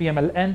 PMLN,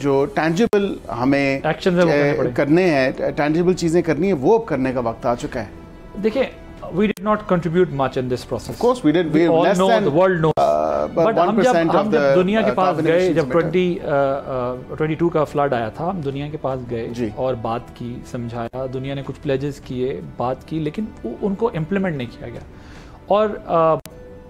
جو tangible ہمیں کرنے ہیں, ٹینجیبل چیزیں کرنی ہیں, وہ اب کرنے کا وقت آ چکا ہے. دیکھیں we did not contribute much in this process. Of course we did. We all less know, than the world knows. But ہم جب دنیا کے پاس گئے, جب 22 کا فلڈ آیا تھا, ہم دنیا کے پاس گئے اور بات کی, سمجھایا, دنیا نے کچھ پلیجز کیے, بات کی, لیکن ان کو امپلیمنٹ نہیں کیا گیا. اور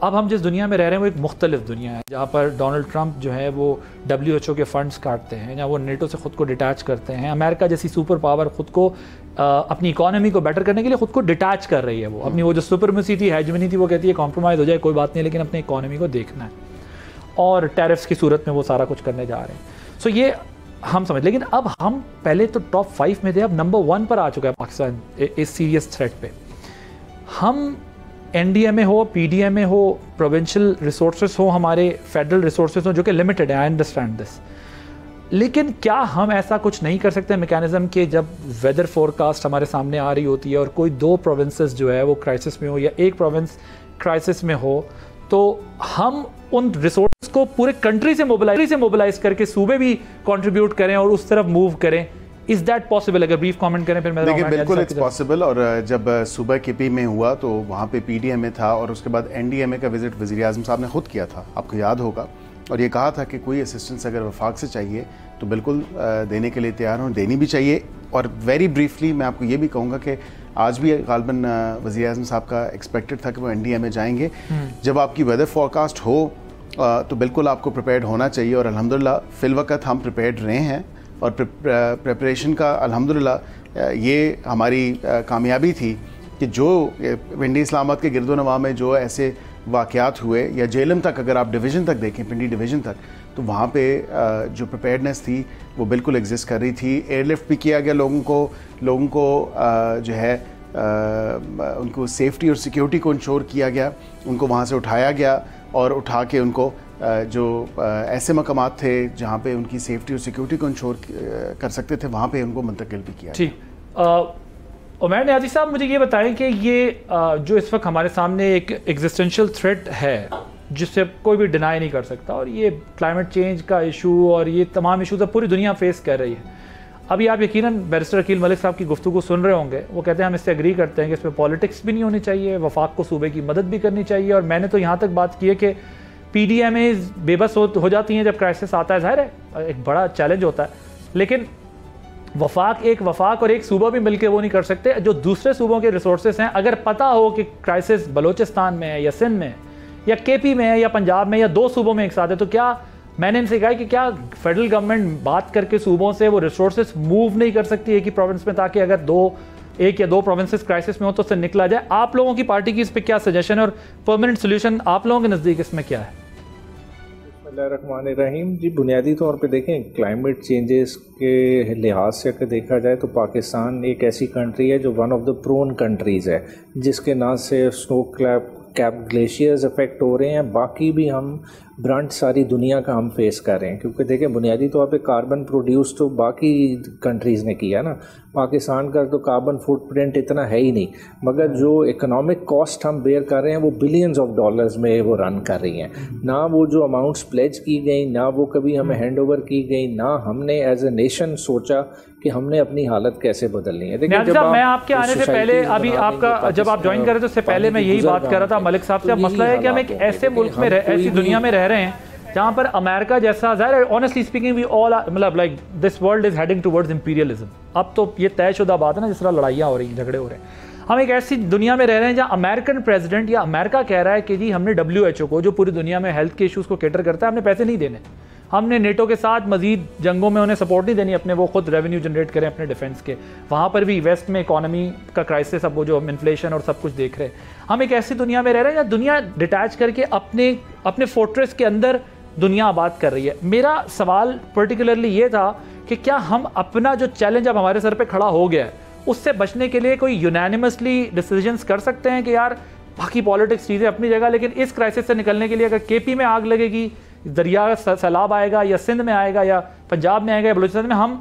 اب ہم جس دنیا میں رہ رہے ہیں وہ ایک مختلف دنیا ہے, جہاں پر ڈونلڈ ٹرمپ جو ہے وہ WHO کے فنڈز کاٹتے ہیں, جہاں وہ نیٹو سے خود کو ڈیٹیچ کرتے ہیں. امریکہ جیسی سپر پاور خود کو اپنی اکانومی کو بیٹر کرنے کے لیے خود کو ڈیٹیچ کر رہی ہے. وہ اپنی وہ جو سپرمیسی تھی, ہیجمنی تھی, وہ کہتی ہے کمپرومائز ہو جائے کوئی بات نہیں, لیکن اپنی اکانومی کو دیکھنا ہے, اور ٹیرفس کی صورت میں وہ سارا کچھ کرنے جا رہے ہیں. سو یہ ہم سمجھ, لیکن اب ہم پہلے تو ٹاپ 5 میں تھے, اب نمبر 1 پر آ چکا ہے پاکستان اس سیریس تھریٹ پہ. ہم NDMA ہو, PDMA ہو, پروونشل ریسورسز ہو, ہمارے فیڈرل ریسورسز ہوں جو کہ لمیٹڈ ہیں, آئی انڈرسٹینڈ دس, لیکن کیا ہم ایسا کچھ نہیں کر سکتے میکینزم کہ جب ویدر فورکاسٹ ہمارے سامنے آ رہی ہوتی ہے اور کوئی 2 پروونسز جو ہے وہ کرائسس میں ہو یا ایک پروونس کرائسس میں ہو, تو ہم ان ریسورس کو پورے کنٹری سے موبلائز کر کے صوبے بھی کنٹریبیوٹ کریں اور اس طرف موو کریں. Is that possible? اگر brief comment کریں پھر میں دیکھیں بالکل it's possible. اور جب صوبہ KP میں ہوا تو وہاں پہ PDMA تھا, اور اس کے بعد NDMA کا وزٹ وزیر اعظم صاحب نے خود کیا تھا, آپ کو یاد ہوگا, اور یہ کہا تھا کہ کوئی اسسٹنس اگر وفاق سے چاہیے تو بالکل دینے کے لیے تیار ہوں, دینی بھی چاہیے. اور ویری بریفلی میں آپ کو یہ بھی کہوں گا کہ آج بھی غالباً وزیر اعظم صاحب کا ایکسپیکٹڈ تھا کہ وہ NDMA جائیں گے. جب آپ کی ویدر فورکاسٹ ہو تو بالکل آپ کو پریپیئرڈ ہونا چاہیے, اور الحمدللہ فی الوقت ہم پریپیئرڈ رہے ہیں. اور پریپریشن کا الحمدللہ یہ ہماری کامیابی تھی کہ جو پنڈی اسلام آباد کے گرد و نواح میں جو ایسے واقعات ہوئے, یا جیلم تک اگر آپ ڈویژن تک دیکھیں, پنڈی ڈویژن تک, تو وہاں پہ جو پریپیئرڈنیس تھی وہ بالکل ایگزسٹ کر رہی تھی. ایئر لفٹ بھی کیا گیا لوگوں کو جو ہے ان کو سیفٹی اور سیکیورٹی کو انشور کیا گیا, ان کو وہاں سے اٹھایا گیا, اور اٹھا کے ان کو جو ایسے مقامات تھے جہاں پہ ان کی سیفٹی اور سیکیورٹی کو انشور کر سکتے تھے, وہاں پہ ان کو منتقل بھی کیا. ٹھیک, عمیر نیازی صاحب مجھے یہ بتائیں کہ یہ جو اس وقت ہمارے سامنے ایک ایگزسٹینشیل تھریٹ ہے جس سے کوئی بھی ڈینائی نہیں کر سکتا, اور یہ کلائمیٹ چینج کا ایشو اور یہ تمام ایشوز اب پوری دنیا فیس کر رہی ہے. ابھی آپ یقیناً بیرسٹر عقیل ملک صاحب کی گفتگو سن رہے ہوں گے, وہ کہتے ہیں ہم اس سے اگری کرتے ہیں کہ اس میں پالیٹکس بھی نہیں ہونی چاہیے, وفاق کو صوبے کی مدد بھی کرنی چاہیے. اور میں نے تو یہاں تک بات کی ہے کہ PDMAs بے بس ہو جاتی ہیں جب کرائسس آتا ہے, ظاہر ہے ایک بڑا چیلنج ہوتا ہے, لیکن وفاق اور ایک صوبہ بھی مل کے وہ نہیں کر سکتے جو دوسرے صوبوں کے ریسورسز ہیں. اگر پتہ ہو کہ کرائسس بلوچستان میں ہے یا سندھ میں یا KP میں ہے یا پنجاب میں یا 2 صوبوں میں ایک ساتھ ہے, تو کیا میں نے ان سے کہا کہ کیا فیڈرل گورنمنٹ بات کر کے صوبوں سے وہ ریسورسز موو نہیں کر سکتی ایک ہی پروونس میں, تاکہ اگر 1 یا 2 پروونسز کرائسس میں ہو تو اس سے نکلا جائے. آپ لوگوں کی پارٹی کی اس پہ کیا سجیشن ہے اور پرماننٹ سولوشن آپ لوگوں کے نزدیک اس میں کیا ہے؟ بسم اللہ الرحمن الرحیم. جی بنیادی طور پہ دیکھیں کلائمیٹ چینجز کے لحاظ سے اگر دیکھا جائے تو پاکستان ایک ایسی کنٹری ہے جو one of the prone countries ہے, جس کے نہ صرف سنو کیپ گلیشیئرز افیکٹ ہو رہے ہیں, باقی بھی ہم برانٹ ساری دنیا کا ہم فیس کر رہے ہیں. کیونکہ دیکھیں بنیادی طور پہ کاربن پروڈیوس تو باقی کنٹریز نے کیا نا, پاکستان کا تو کاربن فٹ پرنٹ اتنا ہے ہی نہیں, مگر جو اکنامک کاسٹ ہم بیئر کر رہے ہیں وہ بلینز آف ڈالرز میں وہ رن کر رہی ہیں. نہ وہ جو اماؤنٹس پلیج کی گئی, نہ وہ کبھی ہمیں ہینڈ اوور کی گئی, نہ ہم نے ایز اے نیشن سوچا کہ ہم نے اپنی حالت کیسے بدلنی ہے. میں آپ کے آنے سے پہلے, ابھی آپ کا جب آپ جوائن کر رہے تھے اس سے پہلے میں یہی بات کر رہا تھا ملک صاحب سے, اب مسئلہ ہے کہ ہم ایک ایسے ملک میں ایسی دنیا میں رہ رہے ہیں جہاں پر امریکہ جیسا, ظاہر ہے آنیسٹلی اسپیکنگ وی آل مطلب like this world is heading towards imperialism. اب تو یہ طے شدہ بات ہے نا, جس طرح لڑائیاں ہو رہی ہیں, جھگڑے ہو رہے ہیں. ہم ایک ایسی دنیا میں رہ رہے ہیں جہاں امریکن پریزیڈنٹ یا امریکہ کہہ رہا ہے کہ جی ہم نے WHO کو, جو پوری دنیا میں ہیلتھ کے ایشوز کو کیٹر کرتا ہے, ہم نے پیسے نہیں دینے, ہم نے نیٹو کے ساتھ مزید جنگوں میں انہیں سپورٹ نہیں دینی, اپنے وہ خود ریونیو جنریٹ کریں اپنے ڈیفنس کے. وہاں پر بھی ویسٹ میں اکانومی کا کرائسس, اب وہ جو انفلیشن اور سب کچھ دیکھ رہے ہیں. ہم ایک ایسی دنیا میں رہ رہے ہیں جہاں دنیا ڈیٹیچ کر کے اپنے فورٹریس کے اندر دنیا آباد کر رہی ہے. میرا سوال پرٹیکولرلی یہ تھا کہ کیا ہم اپنا جو چیلنج اب ہمارے سر پہ کھڑا ہو گیا ہے اس سے بچنے کے لیے کوئی یونینیمسلی ڈیسیجنس کر سکتے ہیں کہ یار باقی پالیٹکس چیزیں اپنی جگہ, لیکن اس کرائسس سے نکلنے کے لیے اگر KP میں آگ لگے گی, دریا سیلاب آئے گا, یا سندھ میں آئے گا, یا پنجاب میں آئے گا, یا بلوچستان میں, ہم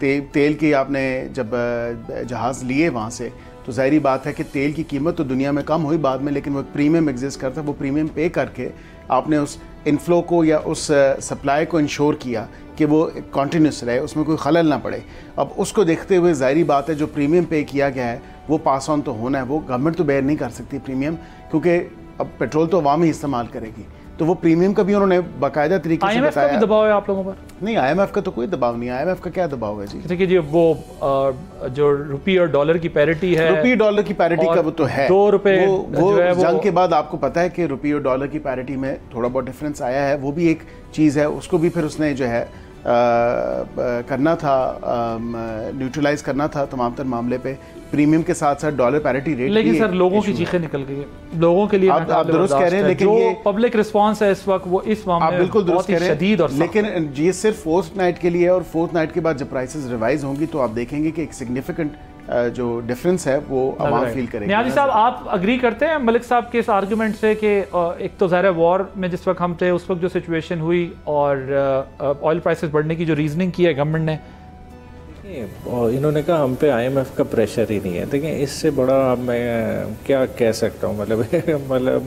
تیل کی آپ نے جب جہاز لیے وہاں سے تو ظاہری بات ہے کہ تیل کی قیمت تو دنیا میں کم ہوئی بعد میں، لیکن وہ پریمیم ایگزسٹ کرتا ہے، وہ پریمیم پے کر کے آپ نے اس انفلو کو یا اس سپلائی کو انشور کیا کہ وہ کنٹینیوس رہے، اس میں کوئی خلل نہ پڑے۔ اب اس کو دیکھتے ہوئے ظاہری بات ہے جو پریمیم پے کیا گیا ہے وہ پاس آن تو ہونا ہے، وہ گورنمنٹ تو بیئر نہیں کر سکتی پریمیم، کیونکہ اب پیٹرول تو عوام ہی استعمال کرے گی، تو وہ پریمیم کا بھی انہوں نے باقاعدہ طریقے سے IMF کا بھی دباؤ ہے آپ لوگوں پر؟ نہیں، IMF کا تو کوئی دباؤ نہیں ہے۔ IMF کا کیا دباؤ ہے جی؟ جیسے کہ جی وہ جو روپی اور ڈالر کی پیرٹی ہے، روپی ڈالر کی پیرٹی کا وہ تو ہے، 2 روپے وہ جنگ کے بعد آپ کو پتا ہے کہ روپی اور ڈالر کی پیرٹی میں تھوڑا بہت ڈفرینس آیا ہے، وہ بھی ایک چیز ہے، اس کو بھی پھر اس نے جو ہے کرنا تھا، نیوٹرلائز کرنا تھا تمام تر معاملے پہ، پریمیم کے ساتھ ساتھ ڈالر پیرٹی ریٹ۔ لیکن سر لوگوں کی چیخیں نکل گئی ہیں، لوگوں کے لیے آپ درست کہہ رہے ہیں، لیکن جو پبلک رسپانس ہے اس وقت وہ اس معاملے میں بہت ہی شدید اور لیکن یہ صرف فورتھ نائٹ کے لیے ہے، اور فورتھ نائٹ کے بعد جب پرائسز ریوائز ہوں گی تو آپ دیکھیں گے کہ ایک سگنیفیکنٹ جو ڈفرنس ہے وہ عوام فیل کرے گا۔ نیازی صاحب آپ اگری کرتے ہیں ملک صاحب کے اس آرگومنٹ سے کہ ایک تو ظاہر ہے وار میں جس وقت ہم تھے اس وقت جو سچویشن ہوئی اور آئل پرائسز بڑھنے کی جو ریزننگ کی ہے گورنمنٹ نے، انہوں نے کہا ہم پہ IMF کا پریشر ہی نہیں ہے، دیکھیں اس سے بڑا میں کیا کہہ سکتا ہوں، مطلب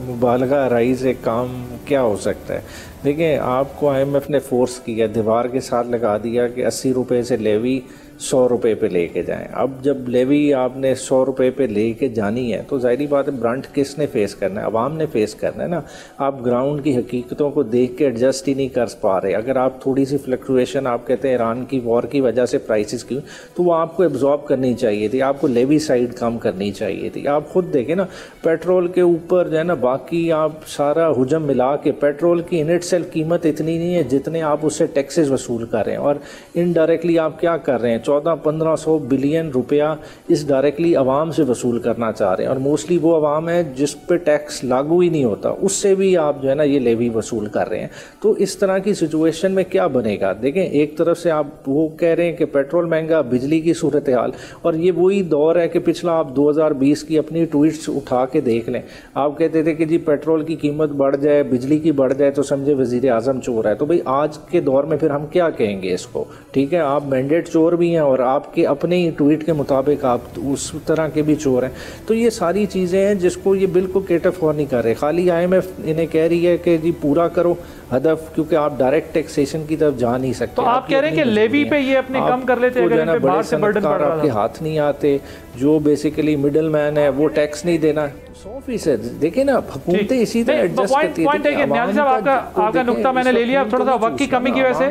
مبالغہ رائز ایک کام کیا ہو سکتا ہے۔ دیکھیں آپ کو IMF نے فورس کیا، دیوار کے ساتھ لگا دیا کہ 80 روپے سے لیوی 100 روپے پہ لے کے جائیں۔ اب جب لیوی آپ نے 100 روپے پہ لے کے جانی ہے تو ظاہری بات ہے برانٹ کس نے فیس کرنا ہے؟ عوام نے فیس کرنا ہے نا۔ آپ گراؤنڈ کی حقیقتوں کو دیکھ کے ایڈجسٹ ہی نہیں کر پا رہے۔ اگر آپ تھوڑی سی فلکچویشن آپ کہتے ہیں ایران کی وار کی وجہ سے پرائسز کی تو وہ آپ کو ایبزارب کرنی چاہیے تھی، آپ کو لیوی سائڈ کم کرنی چاہیے تھی۔ آپ خود دیکھیں نا پیٹرول کے اوپر جو ہے نا باقی آپ سارا حجم ملا کے پیٹرول کی انٹ سیلف قیمت اتنی نہیں ہے جتنے آپ اس سے ٹیکسز وصول کر رہے ہیں، اور انڈائریکٹلی آپ کیا کر رہے ہیں؟ 1400-1500 بلین روپیہ اس ڈائریکٹلی عوام سے وصول کرنا چاہ رہے ہیں، اور موسٹلی وہ عوام ہے جس پہ ٹیکس لاگو ہی نہیں ہوتا، اس سے بھی آپ جو ہے نا یہ لیوی وصول کر رہے ہیں۔ تو اس طرح کی سچویشن میں کیا بنے گا؟ دیکھیں ایک طرف سے آپ وہ کہہ رہے ہیں کہ پیٹرول مہنگا، بجلی کی صورتحال، اور یہ وہی دور ہے کہ پچھلا آپ 2020 کی اپنی ٹویٹس اٹھا کے دیکھ لیں۔ آپ کہتے تھے کہ جی پیٹرول کی قیمت بڑھ جائے، بجلی کی بڑھ جائے تو سمجھے وزیر اعظم چور ہے۔ تو بھئی آج کے دور میں پھر ہم کیا کہیں گے اس کو؟ ٹھیک ہے آپ مینڈیٹ چور بھی ہیں اور آپ کے اپنے ہی ٹویٹ کے مطابق آپ اس طرح کے بھی چور ہیں۔ تو یہ ساری چیزیں ہیں جس کو یہ بالکل کیٹر فور نہیں کر رہے۔ خالی IMF انہیں کہہ رہی ہے کہ جی پورا کرو ہدف، کیونکہ آپ ڈائریکٹ ٹیکسیشن کی طرف جا نہیں سکتے۔ تو آپ کہہ رہے ہیں کہ لیوی پہ یہ اپنے کم کر لیتے اگر ان پہ باہر سے برڈن پڑ رہا تھا، آپ کے ہاتھ نہیں آتے، جو بیسیکلی مڈل مین ہے وہ ٹیکس نہیں دینا 100%۔ دیکھیں نا حکومتیں اسی طرح ایڈجسٹ کرتی ہیں۔ نیازی صاحب آپ کا نقطہ میں نے لے لیا، تھوڑا سا وقت کی کمی کی وجہ سے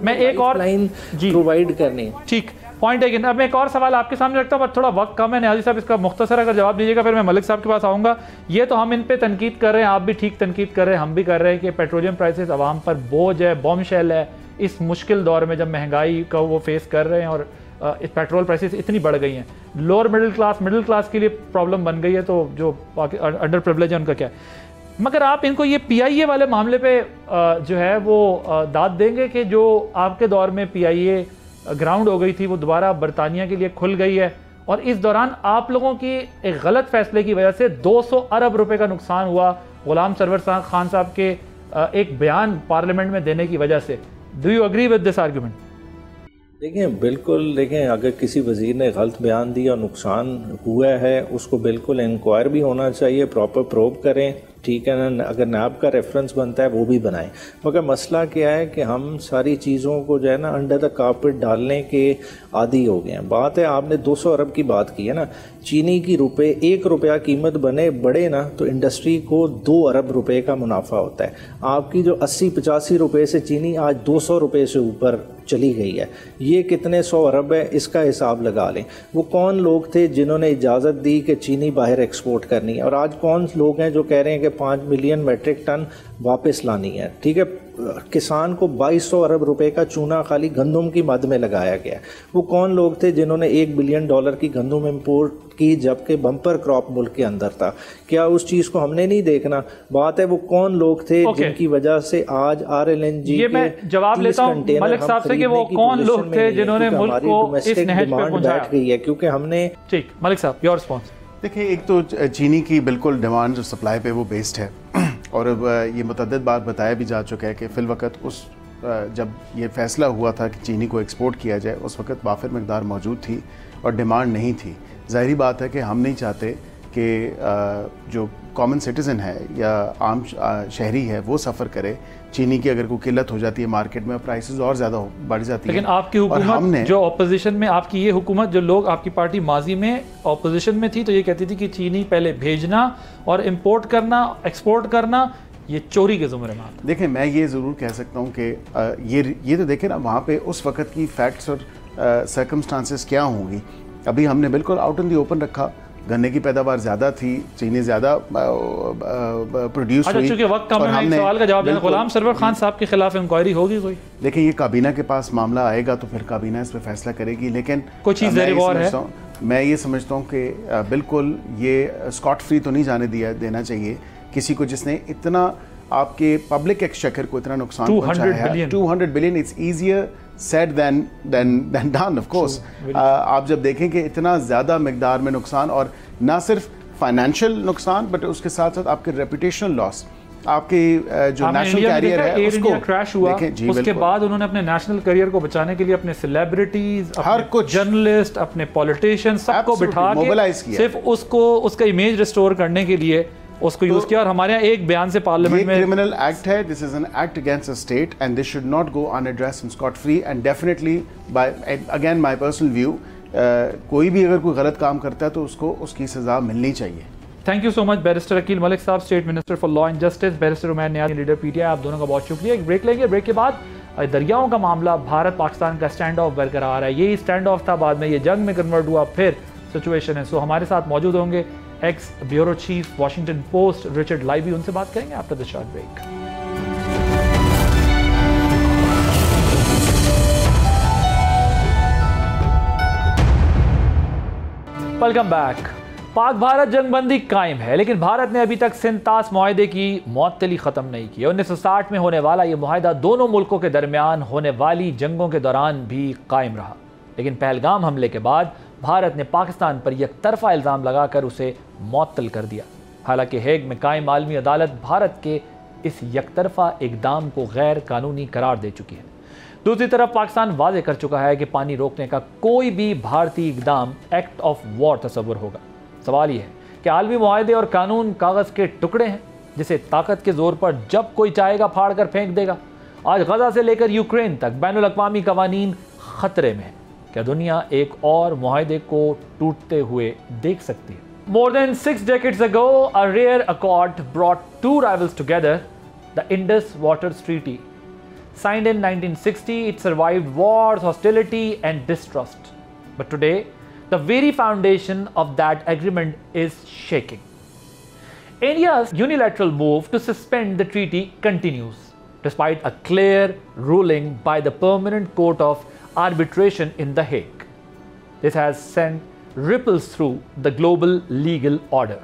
میں ایک اور لائن پرووائڈ کرنی۔ ٹھیک پوائنٹ ہے کہ اب میں ایک اور سوال آپ کے سامنے رکھتا ہوں پر تھوڑا وقت کم ہے، نیازی صاحب اس کا مختصر اگر جواب دیجیے گا پھر میں ملک صاحب کے پاس آؤں گا۔ یہ تو ہم ان پہ تنقید کر رہے ہیں، آپ بھی ٹھیک تنقید کر رہے ہیں، ہم بھی کر رہے ہیں کہ پیٹرولیم پرائسز عوام پر بوجھ ہے، بوم شیل ہے اس مشکل دور میں جب مہنگائی کا وہ فیس کر رہے ہیں اور پیٹرول پرائسز اتنی بڑھ گئی ہیں، لوور مڈل کلاس کے لیے پرابلم بن گئی ہے، تو جو انڈر پریولیج ہے ان کا کیا ہے؟ مگر آپ ان کو یہ PIA والے معاملے پہ جو ہے وہ داد دیں گے کہ جو آپ کے دور میں PIA گراؤنڈ ہو گئی تھی وہ دوبارہ برطانیہ کے لیے کھل گئی ہے، اور اس دوران آپ لوگوں کی ایک غلط فیصلے کی وجہ سے 200 ارب روپے کا نقصان ہوا غلام سرور خان صاحب کے ایک بیان پارلیمنٹ میں دینے کی وجہ سے۔ Do you agree with this argument? دیکھیں بالکل، دیکھیں اگر کسی وزیر نے غلط بیان دیا اور نقصان ہوا ہے اس کو بالکل انکوائر بھی ہونا چاہیے، پراپر پروب کریں، ٹھیک ہے نا، اگر نیب کا ریفرنس بنتا ہے وہ بھی بنائیں۔ مگر مسئلہ کیا ہے کہ ہم ساری چیزوں کو جو ہے نا انڈر دا کارپیٹ ڈالنے کے عادی ہو گئے ہیں۔ بات ہے آپ نے 200 ارب کی بات کی ہے نا، چینی کی روپے 1 روپیہ قیمت بڑھے نا تو انڈسٹری کو 2 ارب روپے کا منافع ہوتا ہے۔ آپ کی جو 80-85 روپے سے چینی آج 200 روپے سے اوپر چلی گئی ہے، یہ کتنے 100 ارب ہے اس کا حساب لگا لیں۔ وہ کون لوگ تھے جنہوں نے اجازت دی کہ چینی باہر ایکسپورٹ کرنی ہے، اور آج کون لوگ ہیں جو کہہ رہے ہیں کہ 5 ملین میٹرک ٹن واپس لانی ہے؟ ٹھیک ہے کسان کو 2200 ارب روپے کا چونا خالی گندم کی مد میں لگایا گیا۔ وہ کون لوگ تھے جنہوں نے $1 بلین کی گندم امپورٹ کی جبکہ بمپر کراپ ملک کے اندر تھا؟ کیا اس چیز کو ہم نے نہیں دیکھنا؟ بات ہے وہ کون لوگ تھے جن کی وجہ سے آج RLNG یہ میں جواب لیتا ہوں ملک صاحب سے کہ وہ کون لوگ تھے جنہوں نے ملک کو اس نہج پہ پہنچایا گئی ہے، کیونکہ ہم نے ٹھیک ملک صاحب یور رسپانس۔ دیکھیں ایک تو چینی کی بالکل ڈیمانڈ جو سپلائی پہ وہ بیسڈ ہے، اور یہ متعدد بار بتایا بھی جا چکا ہے کہ فی الوقت اس جب یہ فیصلہ ہوا تھا کہ چینی کو ایکسپورٹ کیا جائے اس وقت وافر مقدار موجود تھی اور ڈیمانڈ نہیں تھی. ظاہری بات ہے کہ ہم نہیں چاہتے کہ جو کامن سٹیزن ہے یا عام شہری ہے وہ سفر کرے. چینی کی اگر کوئی قلت ہو جاتی ہے مارکیٹ میں پرائسز اور زیادہ بڑھ جاتی ہیں. لیکن آپ کی حکومت جو اپوزیشن میں, آپ کی یہ حکومت, جو لوگ آپ کی پارٹی ماضی میں اپوزیشن میں تھی تو یہ کہتی تھی کہ چینی پہلے بھیجنا اور امپورٹ کرنا, ایکسپورٹ کرنا یہ چوری کے زمرے میں آتا. دیکھیں میں یہ ضرور کہہ سکتا ہوں کہ یہ تو دیکھیں نا وہاں پہ اس وقت کی فیکٹس اور سرکمسٹانسز کیا ہوں گی. ابھی ہم نے بالکل آؤٹ ان دی اوپن رکھا, گنے کی پیداوار زیادہ تھی, چینی زیادہ پروڈیوس ہوئی. چونکہ وقت کم ہے, میں ایک سوال کا جواب دینا. غلام سرور خان صاحب کے خلاف انکوائری ہوگی کوئی؟ دیکھیں یہ کابینہ کے پاس معاملہ آئے گا تو پھر کابینہ اس پہ فیصلہ کرے گی. لیکن کوئی چیز زیر غور ہے, میں یہ سمجھتا ہوں کہ بالکل یہ اسکاٹ فری تو نہیں جانے دینا چاہیے کسی کو جس نے اتنا آپ کے پبلک ایکسچیکر کو اتنا نقصان پہنچایا ہے. 200 billion it's easier said than done of course. آپ جب دیکھیں کہ اتنا زیادہ مقدار میں نقصان, اور نہ صرف فائنینشیل نقصان بٹ اس کے ساتھ ساتھ آپ کے ریپوٹیشنل لاس, آپ کی جو نیشنل کیریئر ہے اس کو کریش ہوا, اس کے بعد انہوں نے اپنے نیشنل کیریئر کو بچانے کے لیے اپنے سیلیبریٹیز, ہر کچھ جرنلسٹ, اپنے پولیٹیشین سب کو بٹھا کے صرف اس کا امیج ریسٹور کرنے کے لیے اس کو یوز کیا. اور ہمارے یہاں ایک بیان سے پارلیمنٹ میں, یہ کرمنل ایکٹ ہے, this is an act against a state and this should not go unaddressed and scot free. And definitely again my personal view, کوئی بھی اگر کوئی غلط کام کرتا ہے تو اس کو اس کی سزا ملنی چاہیے. Thank you so much barrister Aqeel Malik sahib, state minister for law and justice, barrister Umair Niaz, leader P T I. آپ دونوں کا بہت شکریہ. ایک بریک لیں گے, بریک کے بعد دریاؤں کا معاملہ, بھارت پاکستان کا اسٹینڈ آف برقرار ہے. یہی اسٹینڈ آف تھا, بعد میں یہ جنگ میں کنورٹ ہوا, پھر سچویشن ہے. سو ہمارے ساتھ موجود ہوں گے ex bureau chief Washington Post Richard Leiby, ان سے بات کریں گے after the short break. Welcome back. Pak Bharat جنگ بندی قائم ہے, لیکن بھارت نے ابھی تک سنتاس معاہدے کی معطلی ختم نہیں کی. 1960 میں ہونے والا یہ معاہدہ دونوں ملکوں کے درمیان ہونے والی جنگوں کے دوران بھی قائم رہا, لیکن پہلگام حملے کے بعد بھارت نے پاکستان پر یک طرفہ الزام لگا کر اسے معطل کر دیا. حالانکہ ہیگ میں قائم عالمی عدالت بھارت کے اس یک طرفہ اقدام کو غیر قانونی قرار دے چکی ہے. دوسری طرف پاکستان واضح کر چکا ہے کہ پانی روکنے کا کوئی بھی بھارتی اقدام ایکٹ آف وار تصور ہوگا. سوال یہ ہے کہ عالمی معاہدے اور قانون کاغذ کے ٹکڑے ہیں جسے طاقت کے زور پر جب کوئی چاہے گا پھاڑ کر پھینک دے گا. آج غزہ سے لے کر یوکرین تک بین الاقوامی قوانین خطرے میں ہیں. کیا دنیا ایک اور معاہدے کو ٹوٹتے ہوئے دیکھ سکتی ہے؟ More than 6 decades ago, a rare accord brought two rivals together, the Indus Waters Treaty. Signed in 1960, it survived wars, hostility, and distrust. But today, the very foundation of that agreement is shaking. India's unilateral move to suspend the treaty continues, despite a clear ruling by the Permanent Court of Arbitration in The Hague. This has sent ripples through the global legal order.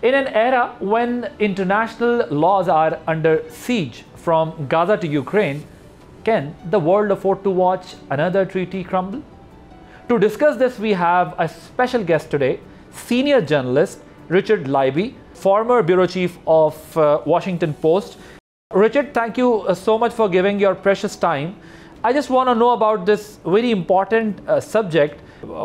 In an era when international laws are under siege from Gaza to Ukraine, can the world afford to watch another treaty crumble? To discuss this, we have a special guest today, senior journalist Richard Leiby, former bureau chief of Washington Post. Richard, thank you so much for giving your precious time. I just want to know about this very important subject,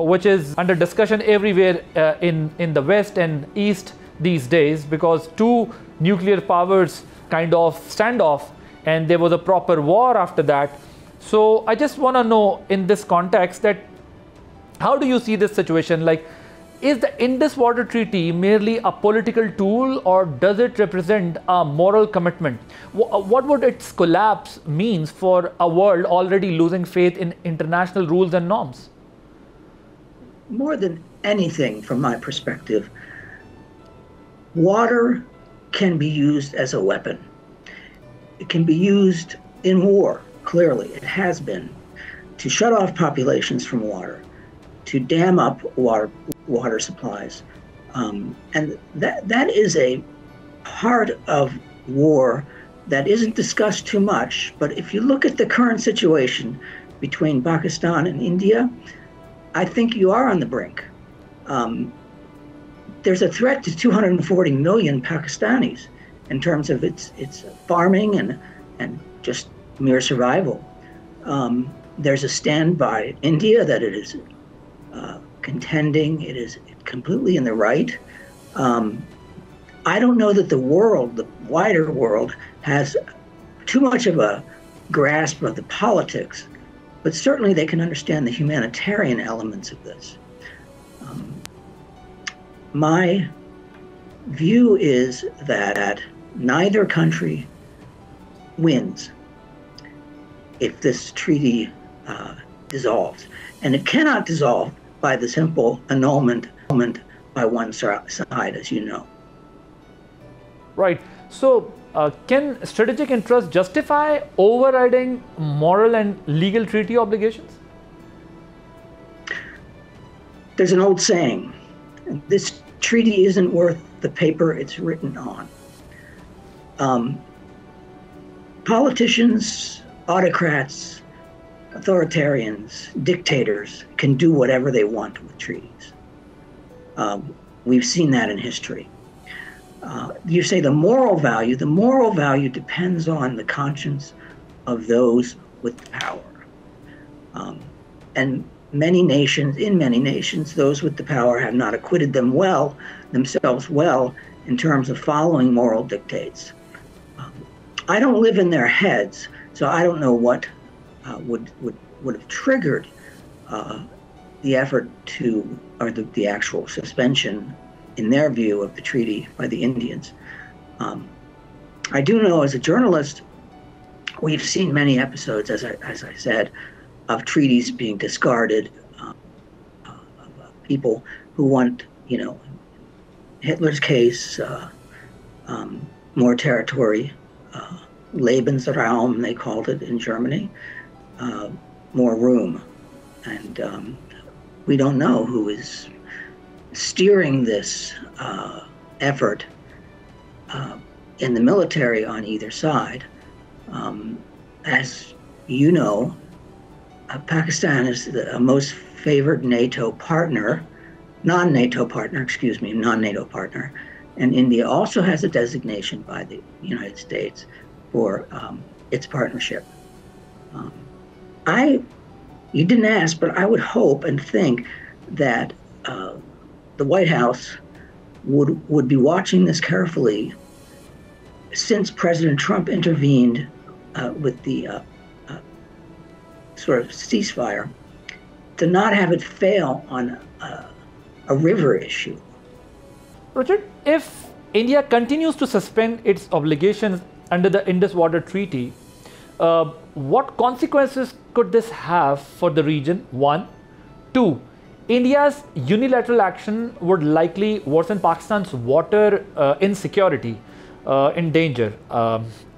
which is under discussion everywhere in the West and East these days, because two nuclear powers kind of stand off and there was a proper war after that. So I just want to know in this context that how do you see this situation? Like, is the Indus Water Treaty merely a political tool, or does it represent a moral commitment? What would its collapse means for a world already losing faith in international rules and norms? More than anything, from my perspective, water can be used as a weapon. It can be used in war, clearly. It has been, to shut off populations from water, to dam up water supplies. And that is a part of war that isn't discussed too much. But if you look at the current situation between Pakistan and India, I think you are on the brink. There's a threat to 240 million Pakistanis in terms of its farming and just mere survival. There's a stand by India that it is contending, it is completely in the right. I don't know that the world, the wider world, has too much of a grasp of the politics, but certainly they can understand the humanitarian elements of this. My view is that neither country wins if this treaty dissolves. And it cannot dissolve by the simple annulment by one side, as you know. Right. So, can strategic interests justify overriding moral and legal treaty obligations? There's an old saying, this treaty isn't worth the paper it's written on. Politicians, autocrats, authoritarians, dictators can do whatever they want with treaties. We've seen that in history. You say the moral value depends on the conscience of those with power. And in many nations, those with the power have not acquitted themselves well in terms of following moral dictates. I don't live in their heads, so I don't know what would have triggered the effort to, or the actual suspension, in their view, of the treaty by the Indians. I do know, as a journalist, we've seen many episodes, as I said, of treaties being discarded, of people who want, Hitler's case, more territory, Lebensraum, they called it in Germany, more room. And we don't know who is steering this effort in the military on either side. As you know, Pakistan is the most favored non-NATO partner, and India also has a designation by the United States for its partnership. You didn't ask, but I would hope and think that the White House would be watching this carefully, since President Trump intervened with the sort of ceasefire, to not have it fail on a river issue. Richard, if India continues to suspend its obligations under the Indus Water Treaty, what consequences could this have for the region? 1. 2. India's unilateral action would likely worsen Pakistan's water insecurity, endanger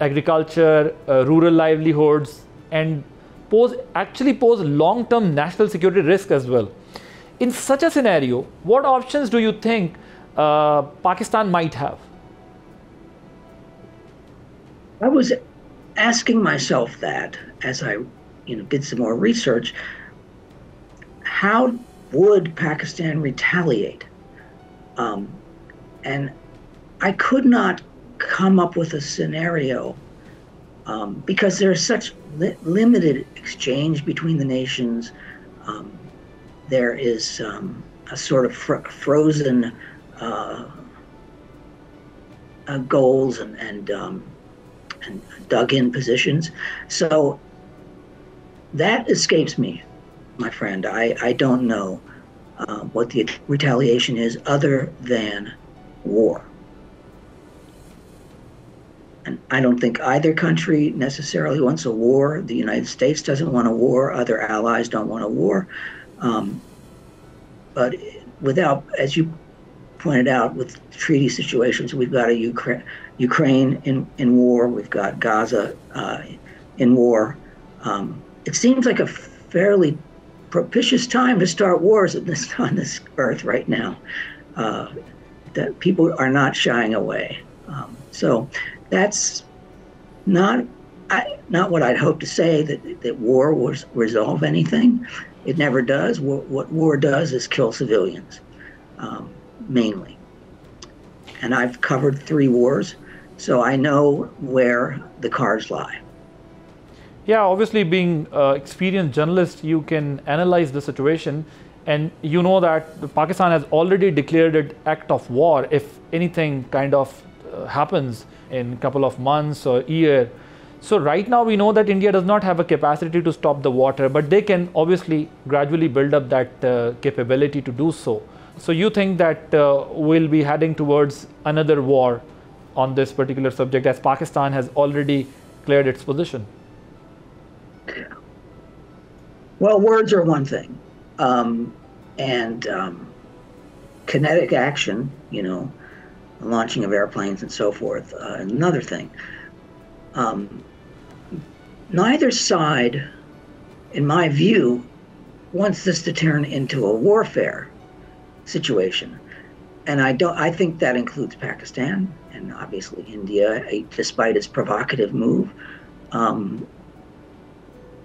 agriculture, rural livelihoods, and actually pose long-term national security risk as well. In such a scenario, what options do you think Pakistan might have? I was asking myself that as I did some more research. How would Pakistan retaliate? And I could not come up with a scenario because there's such limited exchange between the nations. There is a sort of frozen goals and dug-in positions. So that escapes me, my friend. I don't know what the retaliation is other than war. And I don't think either country necessarily wants a war. The United States doesn't want a war. Other allies don't want a war. But without, as you pointed out, with treaty situations, we've got Ukraine in war. We've got Gaza in war. It seems like a fairly propitious time to start wars on this earth right now. That people are not shying away. So that's not what I'd hope to say, that war will resolve anything. It never does. What war does is kill civilians, mainly. And I've covered 3 wars, so I know where the cards lie. Yeah, obviously being experienced journalist, you can analyze the situation, and you know that Pakistan has already declared it act of war if anything kind of happens in a couple of months or year. So right now we know that India does not have a capacity to stop the water, but they can obviously gradually build up that capability to do so. So you think that we'll be heading towards another war on this particular subject, as Pakistan has already cleared its position? Well, words are one thing, and kinetic action, launching of airplanes and so forth, another thing. Neither side, in my view, wants this to turn into a warfare situation, and I think that includes Pakistan and obviously India, despite its provocative move,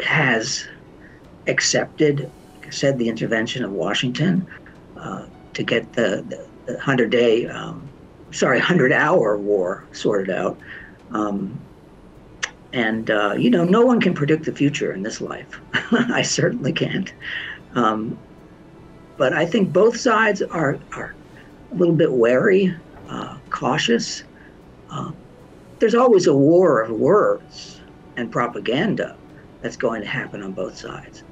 has accepted, like I said, the intervention of Washington to get the 100-hour war sorted out. And no one can predict the future in this life. I certainly can't. But I think both sides are a little bit wary, cautious. There's always a war of words and propaganda that's going to happen on both sides.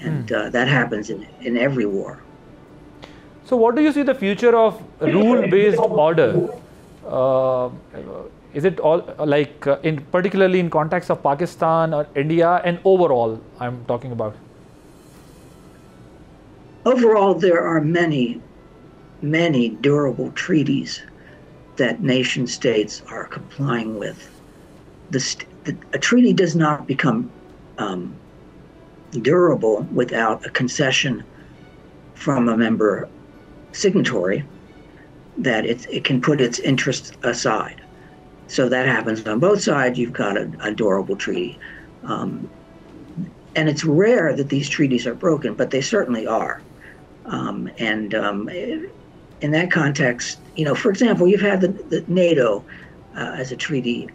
And that happens in every war. So what do you see the future of rule-based order? Is it all like particularly in context of Pakistan or India, and overall I'm talking about? Overall, there are many, many durable treaties that nation states are complying with. A treaty does not become durable without a concession from a member signatory that it can put its interests aside. So that happens on both sides. You've got a durable treaty. And it's rare that these treaties are broken, but they certainly are. In that context, for example, you've had the NATO as a treaty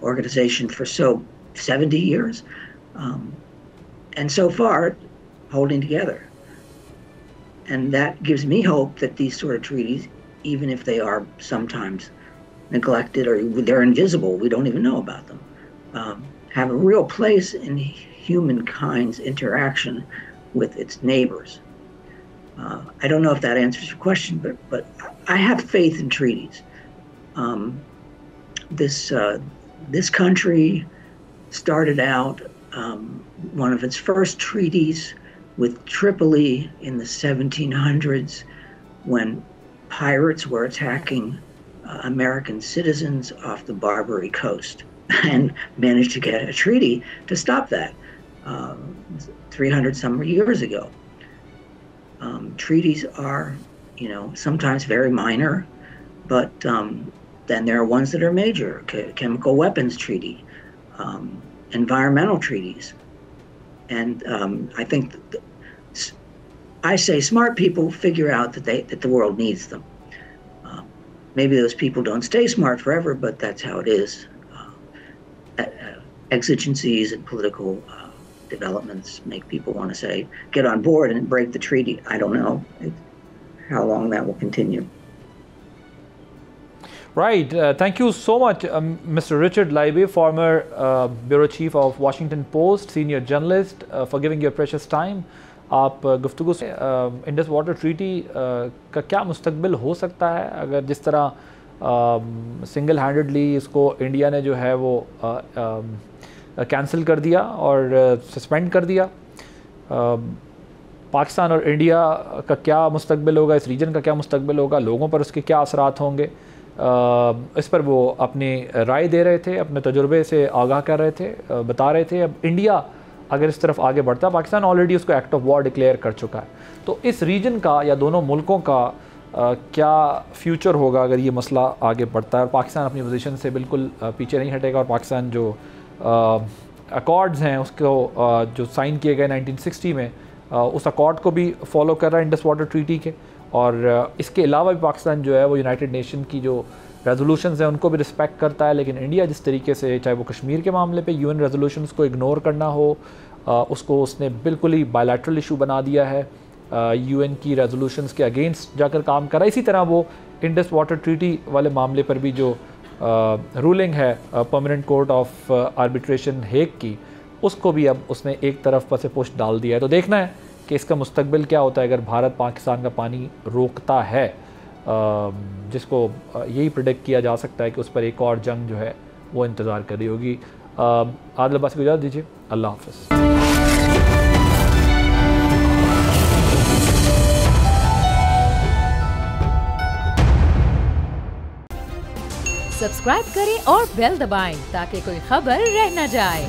organization for 70 years. And so far, holding together. And that gives me hope that these sort of treaties, even if they are sometimes neglected or they're invisible, we don't even know about them, have a real place in humankind's interaction with its neighbors. I don't know if that answers your question, but I have faith in treaties. This country started out one of its first treaties with Tripoli in the 1700s, when pirates were attacking American citizens off the Barbary coast, and managed to get a treaty to stop that 300 some years ago. Treaties are, sometimes very minor, but then there are ones that are major. Chemical weapons treaty, environmental treaties. And I think I say smart people figure out that the world needs them. Maybe those people don't stay smart forever, but that's how it is. Exigencies and political developments make people want to say, get on board and break the treaty. I don't know how long that will continue. Right. Thank you so much, Mr. Richard Laibe, former Bureau Chief of Washington Post, senior journalist, for giving your precious time. آپ گفتگو سے Indus water treaty کا کیا مستقبل ہو سکتا ہے اگر جس طرح سنگل ہینڈڈلی اس کو انڈیا نے جو ہے وہ کینسل کر دیا اور سسپینڈ کر دیا. پاکستان اور انڈیا کا کیا مستقبل ہوگا, اس ریجن کا کیا مستقبل ہوگا, لوگوں پر اس کے کیا اثرات ہوں گے, اس پر وہ اپنی رائے دے رہے تھے, اپنے تجربے سے آگاہ کر رہے تھے, بتا رہے تھے. اب انڈیا اگر اس طرف آگے بڑھتا ہے, پاکستان آلریڈی اس کو ایکٹ آف وار ڈکلیئر کر چکا ہے, تو اس ریجن کا یا دونوں ملکوں کا کیا فیوچر ہوگا اگر یہ مسئلہ آگے بڑھتا ہے. اور پاکستان اپنی پوزیشن سے بالکل پیچھے نہیں ہٹے گا, اور پاکستان جو اکارڈز ہیں اس کو جو سائن کیے گئے 1960 میں, اس اکارڈ کو بھی فالو کر رہا ہے انڈس واٹر ٹریٹی کے. اور اس کے علاوہ بھی پاکستان جو ہے وہ یونائٹڈ نیشن کی جو ریزولوشنز ہیں ان کو بھی رسپیکٹ کرتا ہے، لیکن انڈیا جس طریقے سے چاہے وہ کشمیر کے معاملے پہ UN ریزولوشنز کو اگنور کرنا ہو، اس کو اس نے بالکل ہی بائیلیٹرل ایشو بنا دیا ہے، UN کی ریزولوشنز کے اگینسٹ جا کر کام کرا. اسی طرح وہ انڈس واٹر ٹریٹی والے معاملے پر بھی جو رولنگ ہے permanent court of arbitration Hague کی، اس کو بھی اب اس نے ایک طرف پس پش ڈال دیا ہے. تو دیکھنا ہے کہ اس کا مستقبل کیا ہوتا ہے اگر بھارت پاکستان کا پانی روکتا ہے، جس کو یہی پریڈکٹ کیا جا سکتا ہے کہ اس پر ایک اور جنگ جو ہے وہ انتظار کر رہی ہوگی. عادل عباسی کو اجازت دیجیے، اللہ حافظ. سبسکرائب کریں اور بیل دبائیں تاکہ کوئی خبر رہ نہ جائے.